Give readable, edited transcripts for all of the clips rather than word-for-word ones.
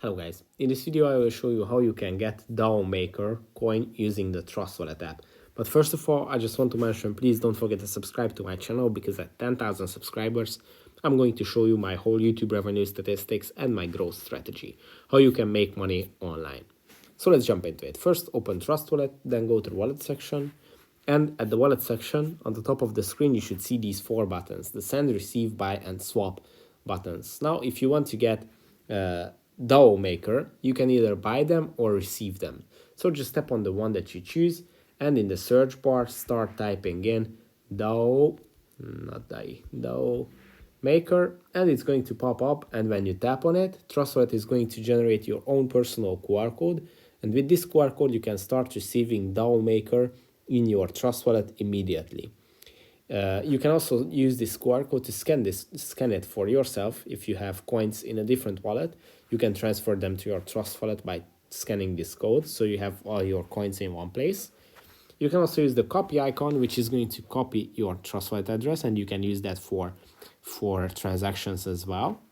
Hello guys, in this video I will show you how you can get DAO Maker coin using the Trust Wallet app. But first of all, I just want to mention, please don't forget to subscribe to my channel because at 10,000 subscribers, I'm going to show you my whole YouTube revenue statistics and my growth strategy, how you can make money online. So let's jump into it. First, open Trust Wallet, then go to the wallet section. And at the wallet section, on the top of the screen, you should see these four buttons, the send, receive, buy, and swap buttons. Now, if you want to get DAO Maker, you can either buy them or receive them. So just tap on the one that you choose, and in the search bar, start typing in DAO Maker, and it's going to pop up. And when you tap on it, Trust Wallet is going to generate your own personal QR code. And with this QR code, you can start receiving DAO Maker in your Trust Wallet immediately. You can also use this QR code to scan it for yourself. If you have coins in a different wallet, you can transfer them to your Trust Wallet by scanning this code, so you have all your coins in one place. You can also use the copy icon, which is going to copy your Trust Wallet address, and you can use that for transactions as well.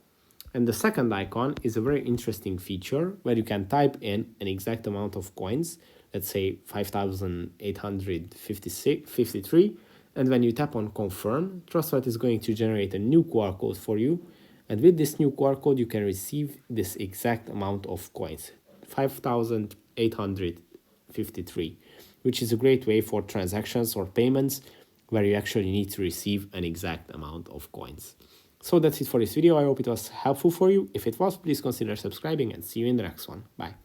And the second icon is a very interesting feature where you can type in an exact amount of coins, let's say 5,853. And when you tap on confirm, Trust Wallet is going to generate a new QR code for you. And with this new QR code, you can receive this exact amount of coins, 5,853, which is a great way for transactions or payments where you actually need to receive an exact amount of coins. So that's it for this video. I hope it was helpful for you. If it was, please consider subscribing and see you in the next one. Bye.